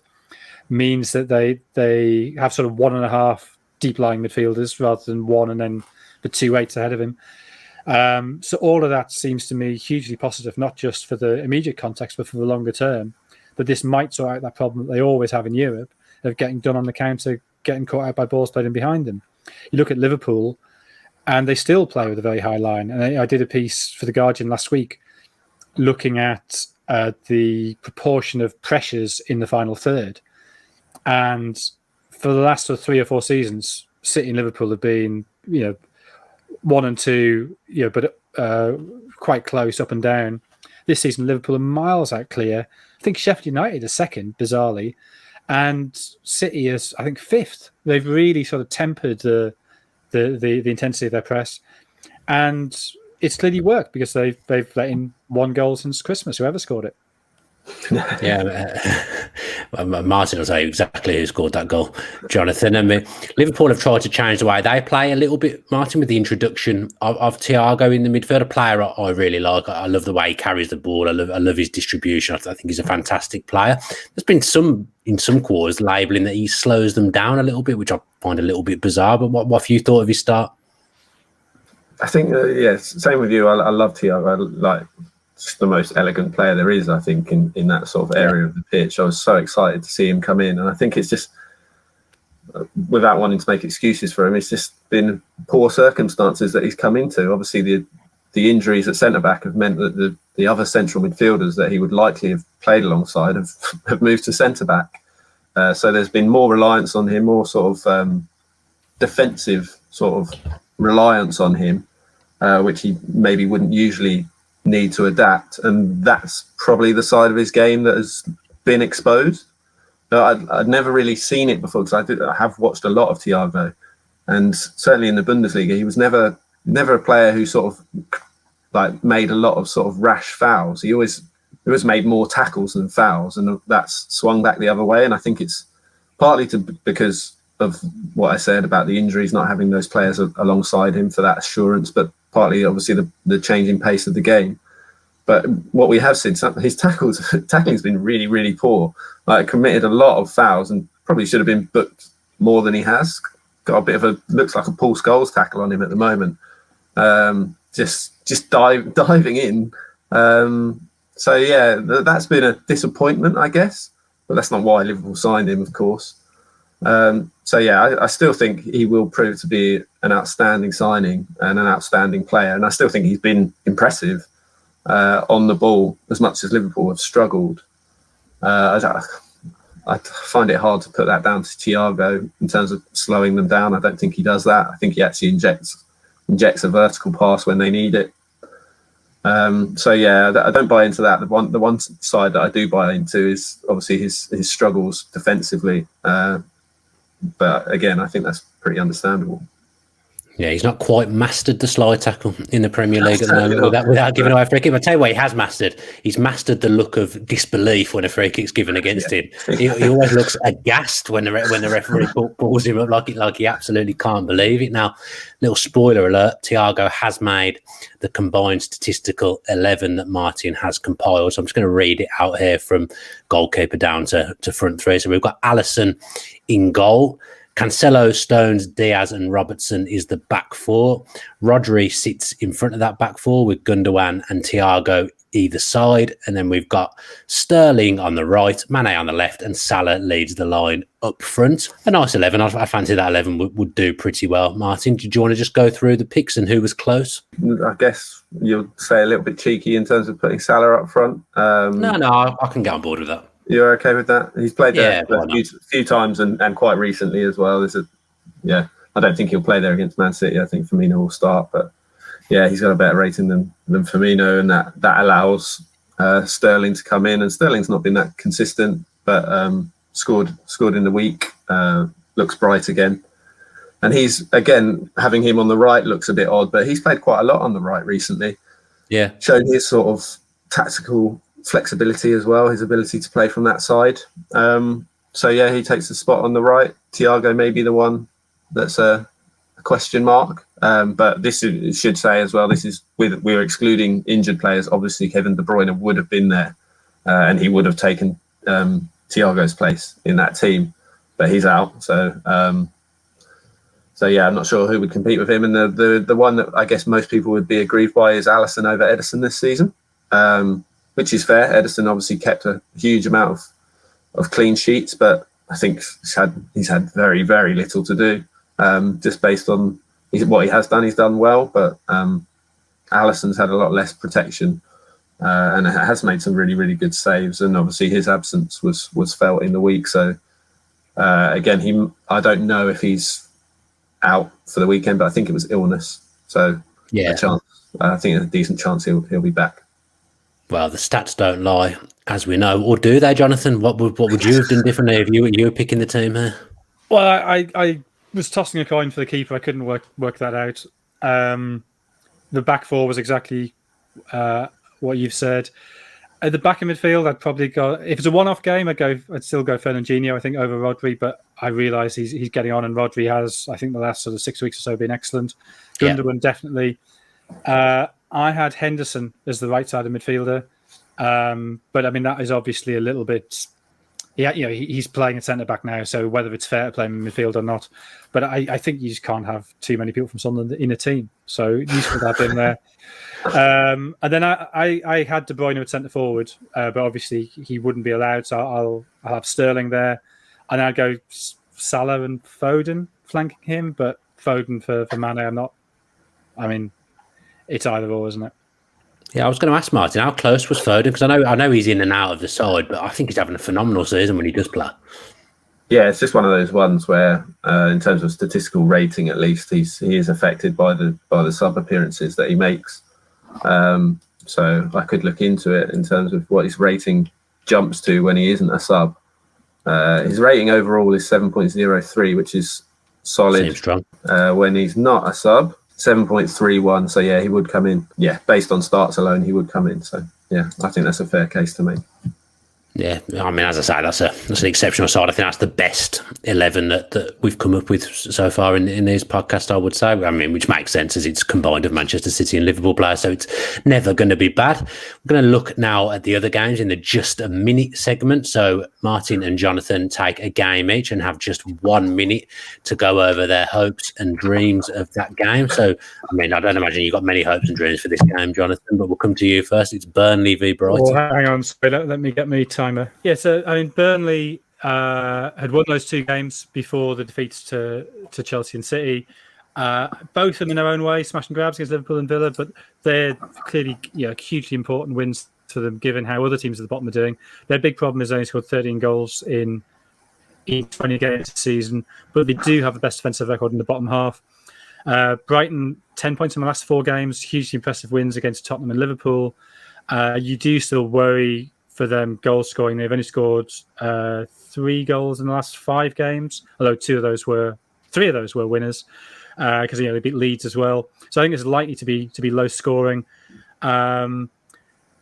means that they have sort of 1.5 deep lying midfielders rather than one and then the 2 8s ahead of him. So all of that seems to me hugely positive, not just for the immediate context, but for the longer term. That this might sort out that problem that they always have in Europe of getting done on the counter, getting caught out by balls played in behind them. You look at Liverpool, and they still play with a very high line. And I did a piece for The Guardian last week looking at the proportion of pressures in the final third. And for the last 3 or 4 seasons, City and Liverpool have been, 1 and 2, but quite close up and down. This season, Liverpool are miles out clear. I think Sheffield United are second, bizarrely, and City is, I think, 5th. They've really sort of tempered the intensity of their press, and it's clearly worked because they've let in 1 goal since Christmas. Whoever scored it. Yeah, Martin will tell you exactly who scored that goal, Jonathan. I mean, Liverpool have tried to change the way they play a little bit, Martin, with the introduction of Thiago in the midfield. A player I really like. I love the way he carries the ball. I love his distribution. I think he's a fantastic player. There's been in some quarters labelling that he slows them down a little bit, which I find a little bit bizarre. But what have you thought of his start? I think, same with you. I love Thiago. Just the most elegant player there is, I think, in that sort of area of the pitch. I was so excited to see him come in, and I think it's just, without wanting to make excuses for him, it's just been poor circumstances that he's come into. Obviously, the injuries at centre back have meant that the other central midfielders that he would likely have played alongside have moved to centre back. So there's been more reliance on him, more sort of defensive sort of reliance on him, which he maybe wouldn't usually need to adapt, and that's probably the side of his game that has been exposed. I'd never really seen it before, because I have watched a lot of Thiago, and certainly in the Bundesliga he was never a player who sort of made a lot of sort of rash fouls. He always made more tackles than fouls, and that's swung back the other way. And I think it's partly because of what I said about the injuries, not having those players alongside him for that assurance, but partly obviously the changing pace of the game. But what we have seen, his tackling's been really, really poor. Like, committed a lot of fouls and probably should have been booked more than he has. Got a bit of looks like a Paul Scholes tackle on him at the moment. Just diving in. So yeah, that's been a disappointment, I guess. But that's not why Liverpool signed him, of course. So yeah, I still think he will prove to be an outstanding signing and an outstanding player. And I still think he's been impressive on the ball, as much as Liverpool have struggled. I find it hard to put that down to Thiago in terms of slowing them down. I don't think he does that. I think he actually injects a vertical pass when they need it. So yeah, I don't buy into that. The one side that I do buy into is obviously his struggles defensively. But again, I think that's pretty understandable. Yeah, he's not quite mastered the slide tackle in the Premier League at the moment without giving away a free kick. I'll tell you what he has mastered. He's mastered the look of disbelief when a free kick's given against him. He always looks aghast when the referee pulls him up like he absolutely can't believe it. Now, little spoiler alert, Thiago has made the combined statistical 11 that Martin has compiled. So I'm just going to read it out here from goalkeeper down to front three. So we've got Alisson in goal. Cancelo, Stones, Diaz and Robertson is the back four. Rodri sits in front of that back four with Gundogan and Thiago either side. And then we've got Sterling on the right, Mane on the left, and Salah leads the line up front. A nice 11. I fancy that 11 would do pretty well. Martin, did you want to just go through the picks and who was close? I guess you'll say a little bit cheeky in terms of putting Salah up front. No, I can get on board with that. You're okay with that? He's played there a few times and quite recently as well. I don't think he'll play there against Man City. I think Firmino will start, but yeah, he's got a better rating than Firmino, and that allows Sterling to come in. And Sterling's not been that consistent, but scored in the week. Looks bright again, and he's again having him on the right looks a bit odd, but he's played quite a lot on the right recently. Yeah, showing his sort of tactical flexibility as well, his ability to play from that side. So yeah, he takes the spot on the right. Thiago may be the one that's a question mark, but should say as well, we're excluding injured players. Obviously Kevin De Bruyne would have been there and he would have taken Thiago's place in that team, but he's out. So yeah, I'm not sure who would compete with him. And the one that I guess most people would be aggrieved by is Alisson over Ederson this season. Which is fair. Ederson obviously kept a huge amount of clean sheets, but I think he's had very, very little to do. Just based on what he has done, he's done well, but Alisson's had a lot less protection and has made some really, really good saves. And obviously his absence was felt in the week. So again, I don't know if he's out for the weekend, but I think it was illness. So yeah, I think a decent chance he'll be back. Well, the stats don't lie, as we know. Or do they, Jonathan? What would you have done differently if you were picking the team here? Well, I was tossing a coin for the keeper. I couldn't work that out. The back four was exactly what you've said. At the back of midfield, I'd probably go. If it's a one-off game, I'd still go Fernandinho, I think, over Rodri. But I realise he's getting on, and Rodri has, I think, the last sort of 6 weeks or so been excellent. Gundogan definitely. I had Henderson as the right side of midfielder, but I mean that is obviously a little bit. Yeah, he's playing at centre back now, so whether it's fair to play him in midfield or not, but I think you just can't have too many people from Sunderland in a team, so useful to have him there. And then I had De Bruyne at centre forward, but obviously he wouldn't be allowed, so I'll have Sterling there, and I'd go Salah and Foden flanking him, but Foden for Mane, I'm not. I mean. It's either or, isn't it? Yeah, I was going to ask Martin, how close was Foden? Because I know he's in and out of the side, but I think he's having a phenomenal season when he does play. Yeah, it's just one of those ones where, in terms of statistical rating, at least he is affected by the sub appearances that he makes. So I could look into it in terms of what his rating jumps to when he isn't a sub. His rating overall is 7.03, which is solid. Seems strong. When he's not a sub. 7.31, so yeah, he would come in. Yeah, based on starts alone, he would come in. So yeah, I think that's a fair case to make. Yeah, I mean, as I say, that's an exceptional side. I think that's the best 11 that we've come up with so far in these podcasts, I would say. I mean, which makes sense as it's combined of Manchester City and Liverpool players, so it's never going to be bad. We're going to look now at the other games in the just a minute segment. So Martin and Jonathan take a game each and have just 1 minute to go over their hopes and dreams of that game. So, I mean, I don't imagine you've got many hopes and dreams for this game, Jonathan, but we'll come to you first. It's Burnley v Brighton. Oh, hang on, sorry, let me get me timer. Yeah, so I mean, Burnley had won those two games before the defeats to Chelsea and City. Both of them in their own way, smash and grabs against Liverpool and Villa, but they're clearly hugely important wins to them, given how other teams at the bottom are doing. Their big problem is they only scored 13 goals in 20 games this season, but they do have the best defensive record in the bottom half. Brighton, 10 points in the last 4 games, hugely impressive wins against Tottenham and Liverpool. You do still worry for them goal scoring. They've only scored 3 goals in the last 5 games, although 3 of those were winners because they beat Leeds as well. So I think it's likely to be low scoring. And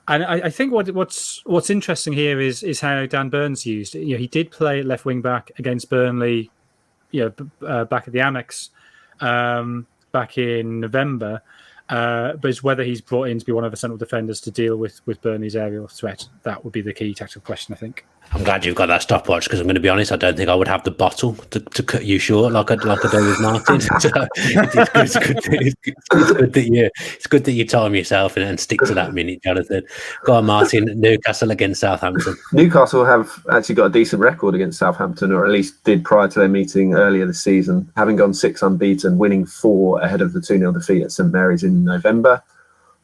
I think what's interesting here is how Dan Burns used. He did play at left wing back against Burnley, back at the Amex back in November. But it's whether he's brought in to be one of the central defenders to deal with Burnley's aerial threat. That would be the key tactical question, I think. I'm glad you've got that stopwatch because I'm going to be honest, I don't think I would have the bottle to cut you short like I do with Martin. So it's good that you time yourself and stick to that minute, Jonathan. Go on, Martin. Newcastle against Southampton. Newcastle have actually got a decent record against Southampton, or at least did prior to their meeting earlier this season, having gone 6 unbeaten, winning 4 ahead of the 2-0 defeat at St Mary's in November.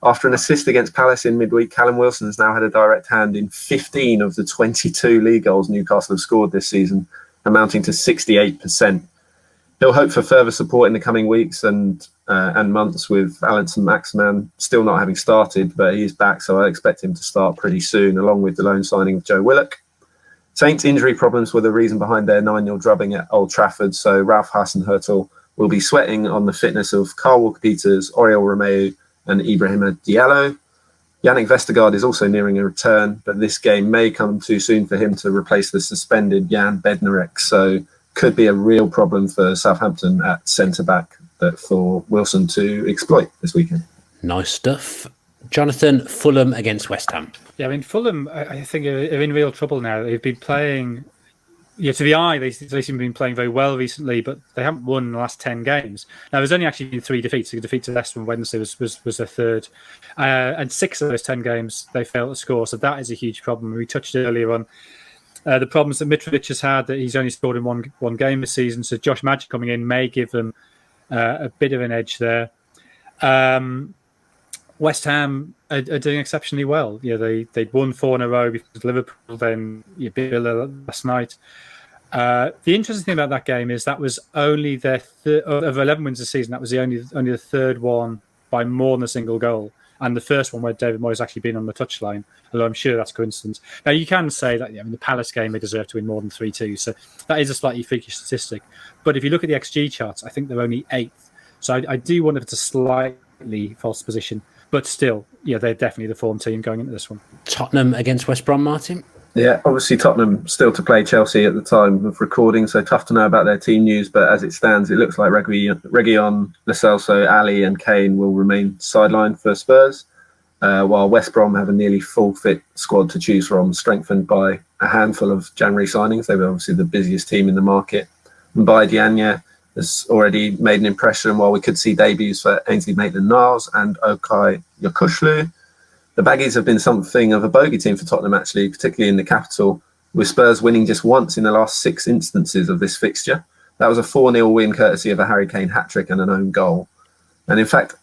After an assist against Palace in midweek, Callum Wilson has now had a direct hand in 15 of the 22 league goals Newcastle have scored this season, amounting to 68%. He'll hope for further support in the coming weeks and months, with Alanson Maximan still not having started, but he's back, so I expect him to start pretty soon, along with the loan signing of Joe Willock. Saints' injury problems were the reason behind their 9-0 drubbing at Old Trafford, so Ralph Hasenhüttl will be sweating on the fitness of Carl Walker-Peters, Oriol Romeu and Ibrahima Diallo. Yannick Vestergaard is also nearing a return, but this game may come too soon for him to replace the suspended Jan Bednarek, so could be a real problem for Southampton at centre-back for Wilson to exploit this weekend. Nice stuff. Jonathan, Fulham against West Ham. Yeah, I mean, Fulham, I think, are in real trouble now. They've been playing... to the eye, they seem to have been playing very well recently, but they haven't won in the last 10 games. Now, there's only actually been 3 defeats. The defeat to Leicester on Wednesday was their third. And 6 of those 10 games, they failed to score. So that is a huge problem. We touched earlier on the problems that Mitrovic has had, that he's only scored in one game this season. So Josh Maja coming in may give them a bit of an edge there. West Ham are doing exceptionally well. They'd won 4 in a row because Liverpool, then beat Villa last night. The interesting thing about that game is that was only their of 11 wins this season. That was only the third one by more than a single goal, and the first one where David Moyes actually been on the touchline. Although I'm sure that's coincidence. Now you can say that the Palace game they deserve to win more than 3-2, so that is a slightly freakish statistic. But if you look at the XG charts, I think they're only 8th. So I do wonder if it's a slightly false position, but still, they're definitely the form team going into this one. Tottenham against West Brom, Martin. Yeah, obviously Tottenham still to play Chelsea at the time of recording, so tough to know about their team news, but as it stands, it looks like Reguilon, Lo Celso, Ali and Kane will remain sidelined for Spurs, while West Brom have a nearly full fit squad to choose from, strengthened by a handful of January signings. They were obviously the busiest team in the market. Mbaye Diagne has already made an impression, while we could see debuts for Ainsley Maitland-Niles and Okay Yokushlu. The Baggies have been something of a bogey team for Tottenham, actually, particularly in the capital, with Spurs winning just once in the last 6 instances of this fixture. That was a 4-0 win courtesy of a Harry Kane hat-trick and an own goal. And in fact,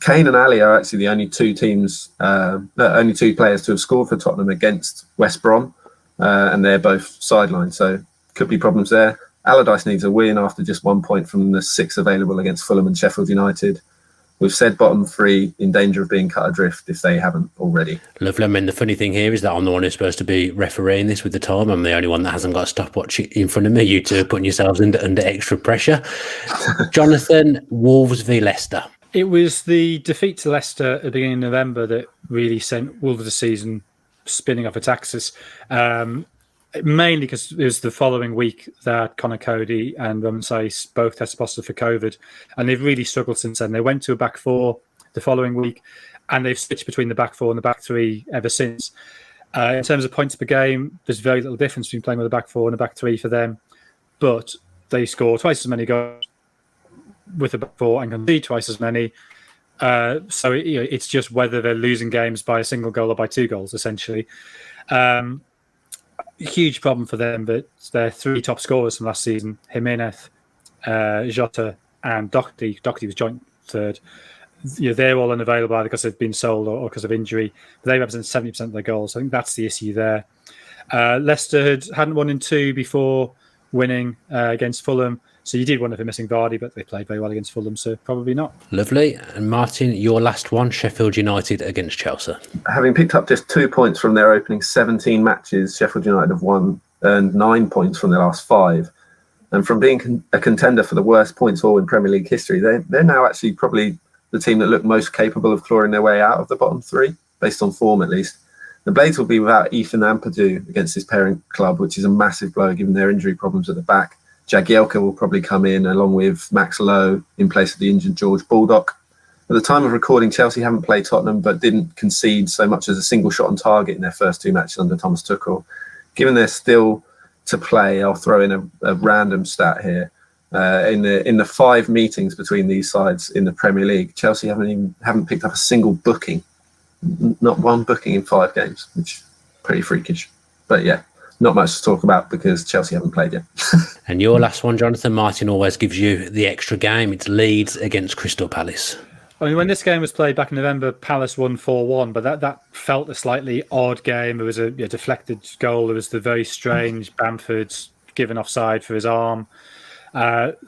Kane and Ali are actually the only 2 players to have scored for Tottenham against West Brom, and they're both sidelined, so could be problems there. Allardyce needs a win after just 1 point from the 6 available against Fulham and Sheffield United. We've said bottom 3 in danger of being cut adrift if they haven't already. Lovely. I mean, the funny thing here is that I'm the one who's supposed to be refereeing this with the time. I'm the only one that hasn't got a stopwatch in front of me. You two are putting yourselves under extra pressure. Jonathan, Wolves v Leicester. It was the defeat to Leicester at the beginning of November that really sent Wolves the season spinning off its axis. Mainly because it was the following week that Conor Cody and Laurence both tested positive for COVID, and they've really struggled since then. They went to a back four the following week, and they've switched between the back four and the back three ever since. In terms of points per game, there's very little difference between playing with a back four and a back three for them, but they score twice as many goals with a back four and concede twice as many. So it's just whether they're losing games by a single goal or by 2 goals, essentially. Huge problem for them, but their 3 top scorers from last season, Jimenez, Jota and Doherty was joint third. They're all unavailable either because they've been sold or because of injury. But they represent 70% of their goals. I think that's the issue there. Leicester hadn't won in 2 before winning against Fulham. So you did wonder if they're missing Vardy, but they played very well against Fulham, so probably not. Lovely. And Martin, your last one, Sheffield United against Chelsea. Having picked up just 2 points from their opening 17 matches, Sheffield United have earned 9 points from their last 5. And from being a contender for the worst points haul in Premier League history, they're now actually probably the team that look most capable of clawing their way out of the bottom 3, based on form at least. The Blades will be without Ethan Ampadu against his parent club, which is a massive blow given their injury problems at the back. Jagielka will probably come in along with Max Lowe in place of the injured George Baldock. At the time of recording, Chelsea haven't played Tottenham but didn't concede so much as a single shot on target in their first 2 matches under Thomas Tuchel. Given they're still to play, I'll throw in a random stat here. In the 5 meetings between these sides in the Premier League, Chelsea haven't picked up a single booking, not one booking in 5 games, which is pretty freakish. But yeah, not much to talk about because Chelsea haven't played yet. And your last one, Jonathan, Martin always gives you the extra game. It's Leeds against Crystal Palace. I mean, when this game was played back in November, Palace won 4-1, but that felt a slightly odd game. There was a deflected goal. There was the very strange Bamford given offside for his arm.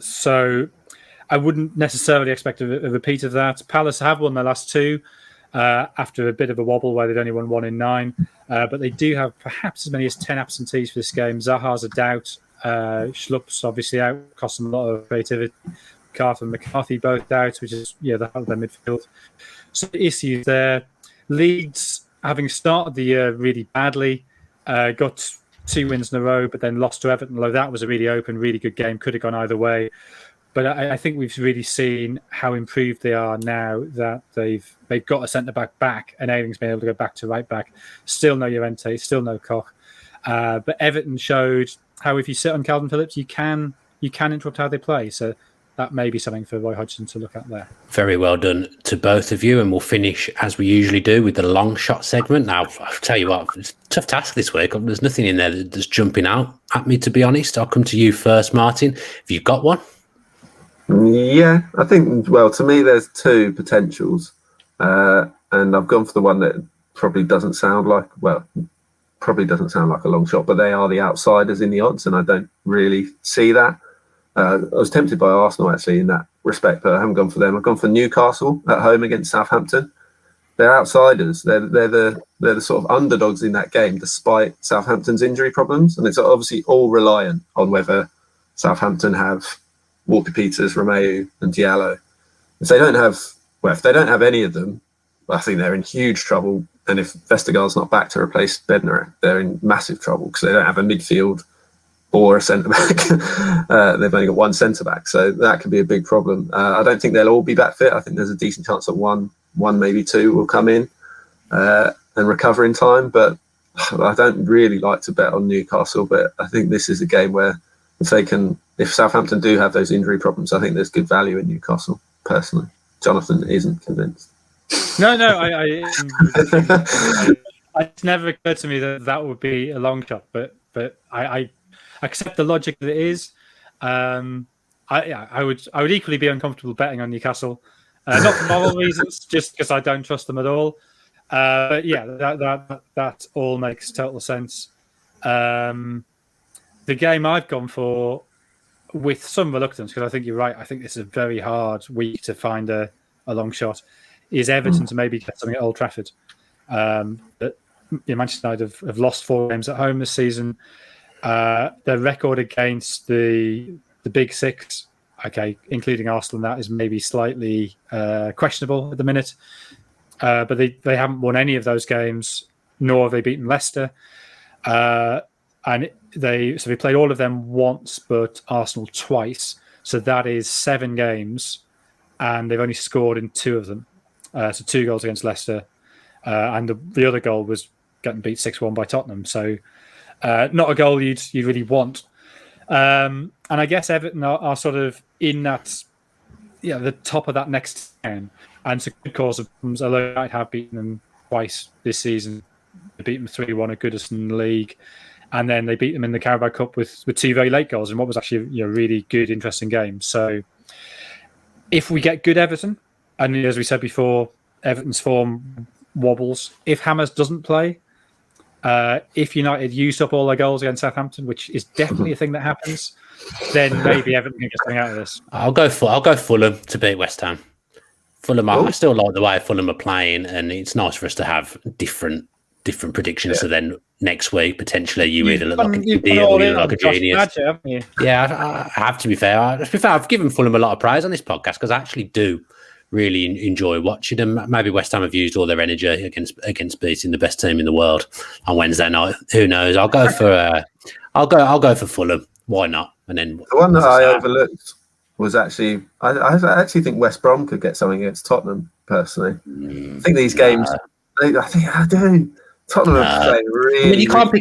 So I wouldn't necessarily expect a repeat of that. Palace have won their last 2 after a bit of a wobble where they'd only won 1 in 9. But they do have perhaps as many as 10 absentees for this game. Zaha's a doubt. Schlupp's obviously out, cost them a lot of creativity. Carter and McCarthy both out, which is the heart of their midfield. So the issues there. Leeds, having started the year really badly, got 2 wins in a row, but then lost to Everton. Although that was a really open, really good game, could have gone either way. But I think we've really seen how improved they are now that they've got a centre back, and Ayling's been able to go back to right back. Still no Llorente, still no Koch. But Everton showed how if you sit on Calvin Phillips, you can interrupt how they play. So that may be something for Roy Hodgson to look at there. Very well done to both of you, and we'll finish as we usually do with the long shot segment. Now, I'll tell you what, it's a tough task this week. There's nothing in there that's jumping out at me, to be honest. I'll come to you first, Martin. Have you got one? Yeah, I think, well, to me, there's 2 potentials. And I've gone for the one that probably doesn't sound like a long shot, but they are the outsiders in the odds, and I don't really see that. I was tempted by Arsenal, actually, in that respect, but I haven't gone for them. I've gone for Newcastle at home against Southampton. They're outsiders. They're the sort of underdogs in that game, despite Southampton's injury problems. And it's obviously all reliant on whether Southampton have Walker-Peters, Romeu and Diallo. If they don't have any of them, I think they're in huge trouble. And if Vestergaard's not back to replace Bednarek, they're in massive trouble because they don't have a midfield or a centre-back. They've only got 1 centre-back, so that could be a big problem. I don't think they'll all be back fit. I think there's a decent chance that one maybe 2 will come in and recover in time, but I don't really like to bet on Newcastle, but I think this is a game where if Southampton do have those injury problems, I think there's good value in Newcastle, personally. Jonathan isn't convinced. No, it's never occurred to me that would be a long shot, but I accept the logic that it is. I would equally be uncomfortable betting on Newcastle, not for moral reasons, just because I don't trust them at all. But yeah, that all makes total sense. The game I've gone for, with some reluctance, because I think you're right, I think this is a very hard week to find a long shot, is Everton to maybe get something at Old Trafford. But Manchester United have lost 4 games at home this season. Their record against the Big Six, okay, including Arsenal, that is maybe slightly questionable at the minute. But they haven't won any of those games, nor have they beaten Leicester. And they played all of them once, but Arsenal twice. So that is 7 games, and they've only scored in 2 of them. So 2 goals against Leicester, and the other goal was getting beat 6-1 by Tottenham. So not a goal you'd really want. And I guess Everton are sort of in that, the top of that next 10, and it's a good cause of problems. Although I have beaten them twice this season. They beat them 3-1 at Goodison in the league. And then they beat them in the Carabao Cup with 2 very late goals in what was actually a really good, interesting game. So if we get good Everton, and as we said before, Everton's form wobbles. If Hammers doesn't play, if United used up all their goals against Southampton, which is definitely a thing that happens, then maybe Everton can get something out of this. I'll go Fulham to beat West Ham. Fulham, I still like the way Fulham are playing, and it's nice for us to have different predictions. So then next week, potentially, you either look like an idiot or you look like a genius. Badger, haven't you? Yeah, I have to be fair. I've given Fulham a lot of praise on this podcast because I actually do really enjoy watching them. Maybe West Ham have used all their energy against beating the best team in the world on Wednesday night. Who knows? I'll go for Fulham. Why not? And then the one that I overlooked was actually I actually think West Brom could get something against Tottenham. Personally, I think these games. I do. Tottenham are playing really. I mean, you can't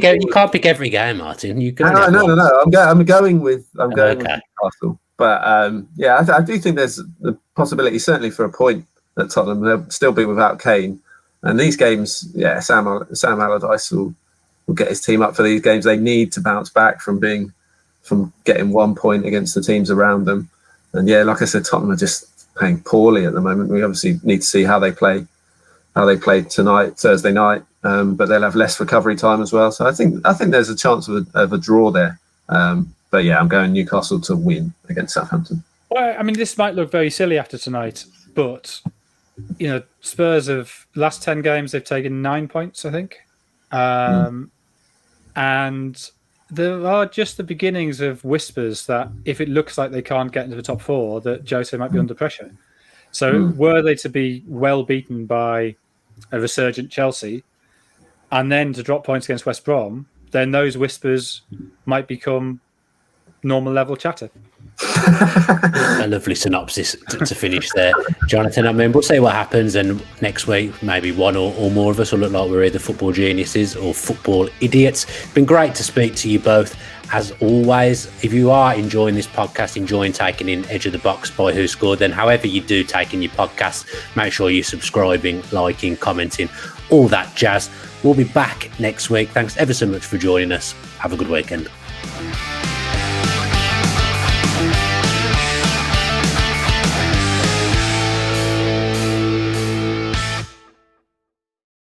pick every game, Martin. You can. No. I'm going with Newcastle, but I do think there's the possibility, certainly for a point, that Tottenham they'll still be without Kane, and these games, Sam Allardyce will get his team up for these games. They need to bounce back from getting 1 point against the teams around them, and like I said, Tottenham are just playing poorly at the moment. We obviously need to see how they play tonight, Thursday night. But they'll have less recovery time as well. So I think there's a chance of a draw there. But I'm going Newcastle to win against Southampton. Well, I mean, this might look very silly after tonight, but Spurs have last 10 games they've taken 9 points, I think, and there are just the beginnings of whispers that if it looks like they can't get into the top 4, that Jose might be under pressure. So were they to be well beaten by a resurgent Chelsea, and then to drop points against West Brom, then those whispers might become normal level chatter. A lovely synopsis to finish there, Jonathan. I mean, we'll see what happens, and next week maybe one or more of us will look like we're either football geniuses or football idiots. It's been great to speak to you both. As always, if you are enjoying this podcast, enjoying taking in Edge of the Box by Who Scored, then however you do take in your podcast, make sure you're subscribing, liking, commenting, all that jazz. We'll be back next week. Thanks ever so much for joining us. Have a good weekend.